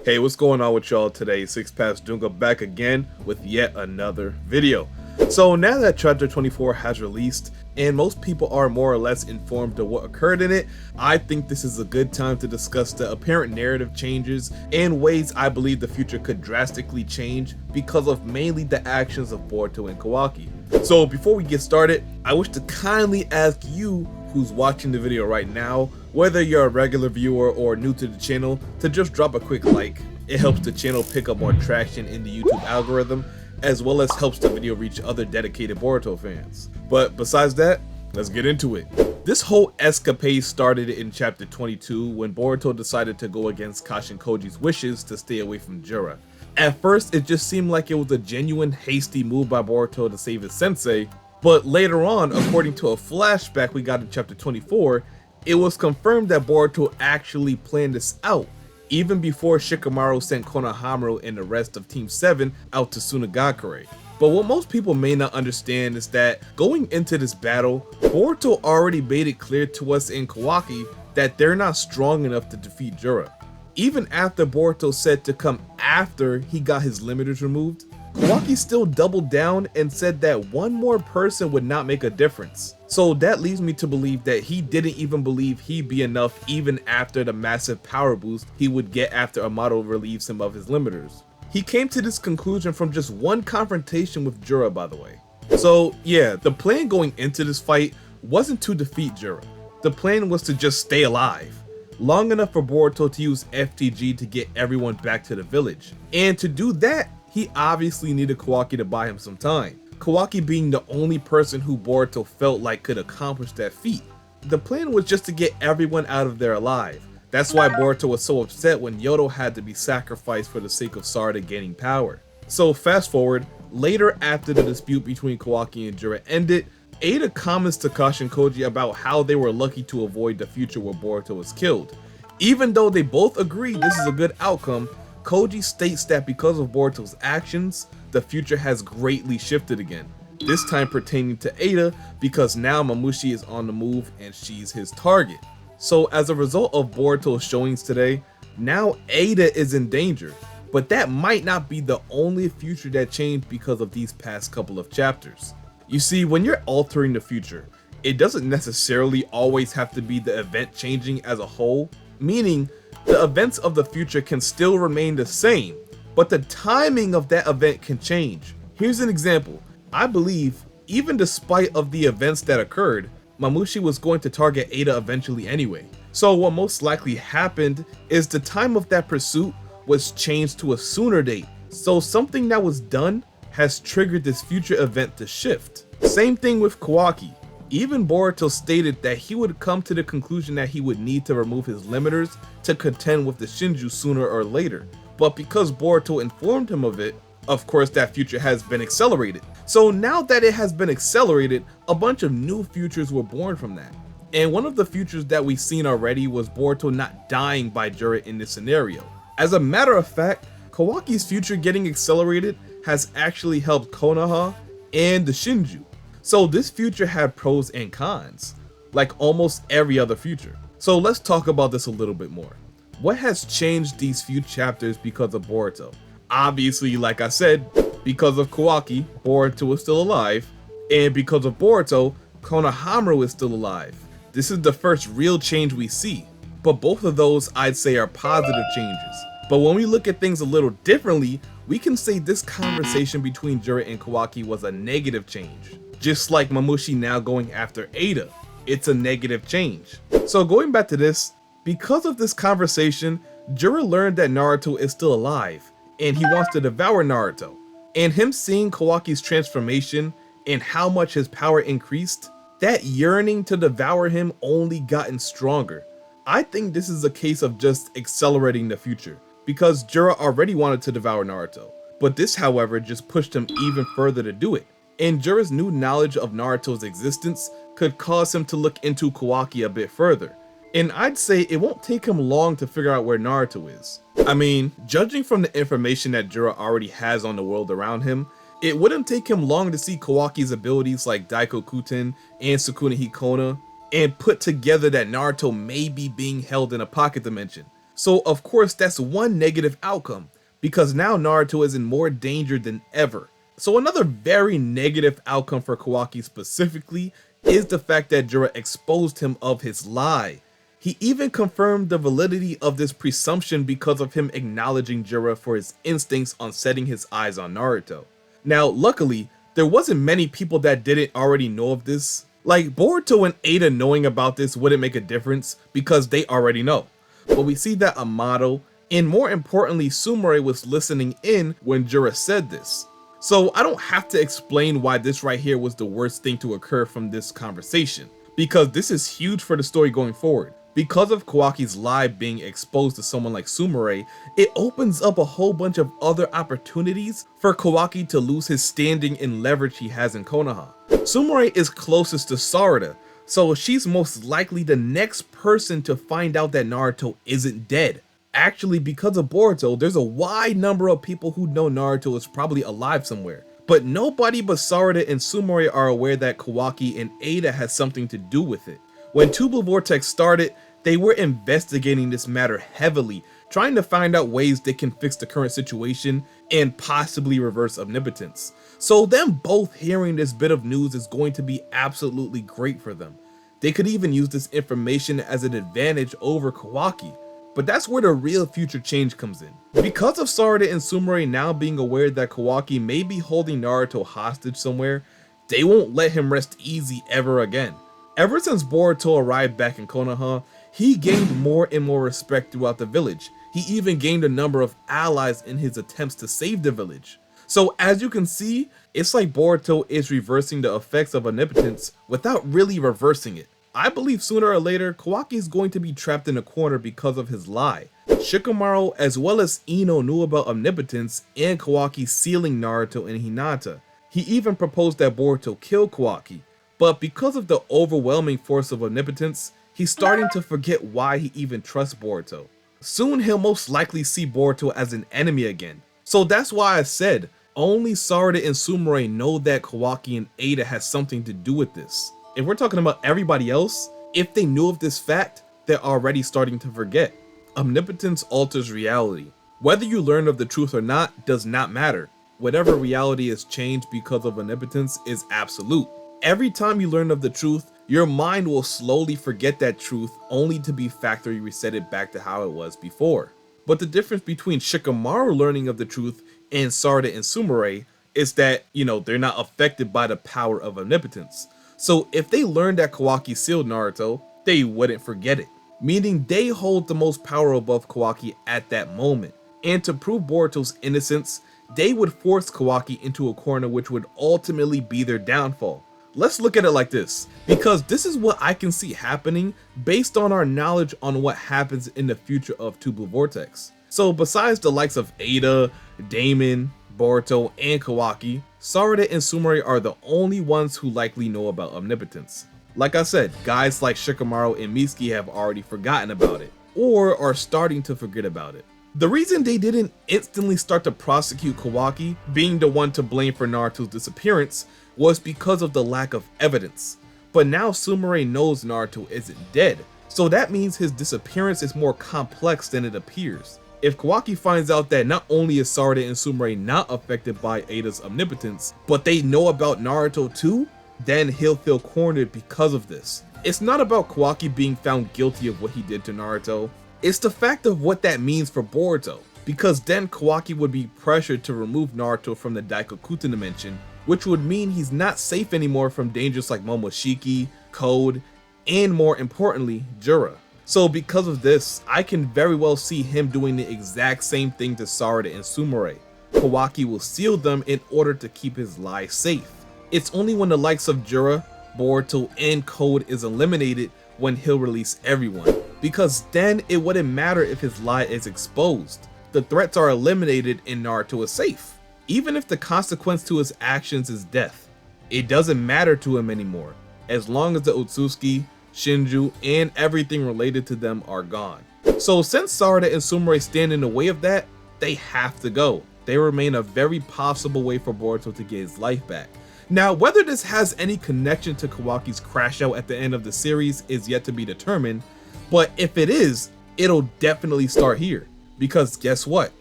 Hey, what's going on with y'all today? Six Paths Dunga back again with yet another video. So now that chapter 24 has released and most people are more or less informed of what occurred in it, I think this is a good time to discuss the apparent narrative changes and ways I believe the future could drastically change because of mainly the actions of Boruto and Kawaki. So before we get started, I wish to kindly ask you who's watching the video right now, whether you're a regular viewer or new to the channel, to just drop a quick like. It helps the channel pick up more traction in the YouTube algorithm, as well as helps the video reach other dedicated Boruto fans. But besides that, let's get into it. This whole escapade started in chapter 22 when Boruto decided to go against KASHIN Koji's wishes to stay away from Jura. At first, it just seemed like it was a genuine hasty move by Boruto to save his sensei, but later on, according to a flashback we got in chapter 24, it was confirmed that Boruto actually planned this out, even before Shikamaru sent Konoha and the rest of Team 7 out to Tsunagakure. But what most people may not understand is that going into this battle, Boruto already made it clear to us in Kawaki that they're not strong enough to defeat Jura. Even after Boruto said to come after he got his limiters removed, Kawaki still doubled down and said that one more person would not make a difference. So that leads me to believe that he didn't even believe he'd be enough even after the massive power boost he would get after Amato relieves him of his limiters. He came to this conclusion from just one confrontation with Jura, by the way. So yeah, the plan going into this fight wasn't to defeat Jura. The plan was to just stay alive, long enough for Boruto to use FTG to get everyone back to the village. And to do that, he obviously needed Kawaki to buy him some time. Kawaki being the only person who Boruto felt like could accomplish that feat. The plan was just to get everyone out of there alive. That's why Boruto was so upset when Yodo had to be sacrificed for the sake of Sarada gaining power. So fast forward, later after the dispute between Kawaki and Jura ended, Ada comments to KASHIN Koji about how they were lucky to avoid the future where Boruto was killed. Even though they both agree this is a good outcome, Koji states that because of Boruto's actions, the future has greatly shifted again. This time pertaining to Ada because now Mamushi is on the move and she's his target. So as a result of Boruto's showings today, now Ada is in danger. But that might not be the only future that changed because of these past couple of chapters. You see, when you're altering the future, it doesn't necessarily always have to be the event changing as a whole, meaning the events of the future can still remain the same, but the timing of that event can change. Here's an example. I believe, even despite of the events that occurred, Mamushi was going to target Ada eventually anyway. So what most likely happened is the time of that pursuit was changed to a sooner date. So something that was done has triggered this future event to shift. Same thing with Kawaki. Even Boruto stated that he would come to the conclusion that he would need to remove his limiters to contend with the Shinju sooner or later. But because Boruto informed him of it, of course that future has been accelerated. So now that it has been accelerated, a bunch of new futures were born from that. And one of the futures that we've seen already was Boruto not dying by Jura in this scenario. As a matter of fact, Kawaki's future getting accelerated has actually helped Konoha and the Shinju. So this future had pros and cons, like almost every other future. So let's talk about this a little bit more. What has changed these few chapters because of Boruto? Obviously, like I said, because of Kawaki, Boruto is still alive, and because of Boruto, Konoha is still alive. This is the first real change we see, but both of those I'd say are positive changes. But when we look at things a little differently, we can say this conversation between Jura and Kawaki was a negative change. Just like Mamushi now going after Ada, it's a negative change. So going back to this, because of this conversation, Jura learned that Naruto is still alive, and he wants to devour Naruto. And him seeing Kawaki's transformation and how much his power increased, that yearning to devour him only gotten stronger. I think this is a case of just accelerating the future, because Jura already wanted to devour Naruto. But this, however, just pushed him even further to do it. And Jura's new knowledge of Naruto's existence could cause him to look into Kawaki a bit further. And I'd say it won't take him long to figure out where Naruto is. I mean, judging from the information that Jura already has on the world around him, it wouldn't take him long to see Kawaki's abilities like Daikokuten and Sukuna Hikona, and put together that Naruto may be being held in a pocket dimension. So of course that's one negative outcome, because now Naruto is in more danger than ever. So another very negative outcome for Kawaki specifically is the fact that Jura exposed him of his lie. He even confirmed the validity of this presumption because of him acknowledging Jura for his instincts on setting his eyes on Naruto. Now luckily, there wasn't many people that didn't already know of this. Like Boruto and Ada knowing about this wouldn't make a difference because they already know. But we see that Amato, and more importantly Sumire, was listening in when Jura said this. So I don't have to explain why this right here was the worst thing to occur from this conversation, because this is huge for the story going forward. Because of Kawaki's lie being exposed to someone like Sumire, it opens up a whole bunch of other opportunities for Kawaki to lose his standing and leverage he has in Konoha. Sumire is closest to Sarada, so she's most likely the next person to find out that Naruto isn't dead. Actually, because of Boruto, there's a wide number of people who know Naruto is probably alive somewhere. But nobody but Sarada and Sumire are aware that Kawaki and Ada has something to do with it. When Tubular Vortex started, they were investigating this matter heavily, trying to find out ways they can fix the current situation and possibly reverse omnipotence. So them both hearing this bit of news is going to be absolutely great for them. They could even use this information as an advantage over Kawaki. But that's where the real future change comes in. Because of Sarada and Sumire now being aware that Kawaki may be holding Naruto hostage somewhere, they won't let him rest easy ever again. Ever since Boruto arrived back in Konoha, he gained more and more respect throughout the village. He even gained a number of allies in his attempts to save the village. So as you can see, it's like Boruto is reversing the effects of omnipotence without really reversing it. I believe sooner or later, Kawaki is going to be trapped in a corner because of his lie. Shikamaru as well as Ino knew about omnipotence and Kawaki sealing Naruto and Hinata. He even proposed that Boruto kill Kawaki, but because of the overwhelming force of omnipotence, he's starting to forget why he even trusts Boruto. Soon he'll most likely see Boruto as an enemy again. So that's why I said, only Sarada and Sumire know that Kawaki and Ada has something to do with this. If we're talking about everybody else, if they knew of this fact, they're already starting to forget. Omnipotence alters reality. Whether you learn of the truth or not does not matter. Whatever reality is changed because of omnipotence is absolute. Every time you learn of the truth, your mind will slowly forget that truth only to be factory resetted back to how it was before. But the difference between Shikamaru learning of the truth and Sarada and Sumire is that, they're not affected by the power of omnipotence. So if they learned that Kawaki sealed Naruto, they wouldn't forget it, meaning they hold the most power above Kawaki at that moment. And to prove Boruto's innocence, they would force Kawaki into a corner which would ultimately be their downfall. Let's look at it like this, because this is what I can see happening based on our knowledge on what happens in the future of Tubular Vortex. So besides the likes of Ada, Damon, Boruto, and Kawaki, Sarada and Sumire are the only ones who likely know about omnipotence. Like I said, guys like Shikamaru and Mitsuki have already forgotten about it, or are starting to forget about it. The reason they didn't instantly start to prosecute Kawaki, being the one to blame for Naruto's disappearance, was because of the lack of evidence. But now Sumire knows Naruto isn't dead, so that means his disappearance is more complex than it appears. If Kawaki finds out that not only is Sarada and Sumire not affected by Ada's omnipotence, but they know about Naruto too, then he'll feel cornered because of this. It's not about Kawaki being found guilty of what he did to Naruto, it's the fact of what that means for Boruto, because then Kawaki would be pressured to remove Naruto from the Daikokuta dimension, which would mean he's not safe anymore from dangers like Momoshiki, Code, and more importantly, Jura. So because of this, I can very well see him doing the exact same thing to Sarada and Sumire. Kawaki will seal them in order to keep his lie safe. It's only when the likes of Jura, Boruto, and Code is eliminated when he'll release everyone, because then it wouldn't matter if his lie is exposed. The threats are eliminated and Naruto is safe. Even if the consequence to his actions is death, it doesn't matter to him anymore, as long as the OTSUTSUKI, SHINJU, and everything related to them are gone. So since Sarada and Sumire stand in the way of that, they have to go. They remain a very possible way for Boruto to get his life back. Now, whether this has any connection to Kawaki's crash out at the end of the series is yet to be determined, but if it is, it'll definitely start here. Because guess what?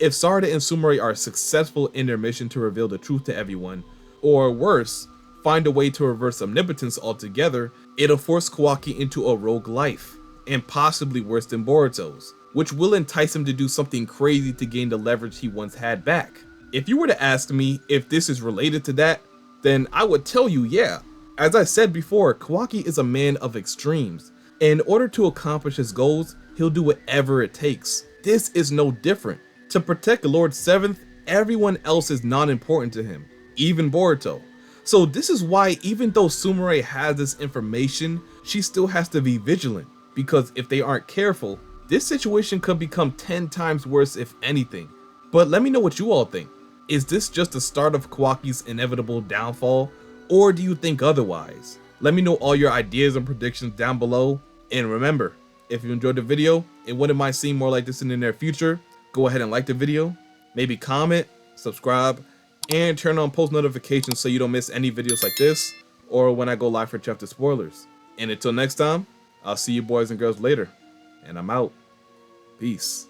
If Sarada and Sumire are successful in their mission to reveal the truth to everyone, or worse, find a way to reverse omnipotence altogether, it'll force Kawaki into a rogue life, and possibly worse than Boruto's, which will entice him to do something crazy to gain the leverage he once had back. If you were to ask me if this is related to that, then I would tell you yeah. As I said before, Kawaki is a man of extremes, and in order to accomplish his goals, he'll do whatever it takes. This is no different. To protect Lord 7th, everyone else is not important to him, even Boruto. So this is why even though Sumire has this information, she still has to be vigilant, because if they aren't careful, this situation could become 10 times worse if anything. But let me know what you all think. Is this just the start of Kawaki's inevitable downfall, or do you think otherwise? Let me know all your ideas and predictions down below, and remember, if you enjoyed the video and wouldn't mind seeing more like this in the near future, go ahead and like the video, maybe comment, subscribe, and turn on post notifications so you don't miss any videos like this, or when I go live for chapter spoilers. And until next time, I'll see you boys and girls later, and I'm out. Peace.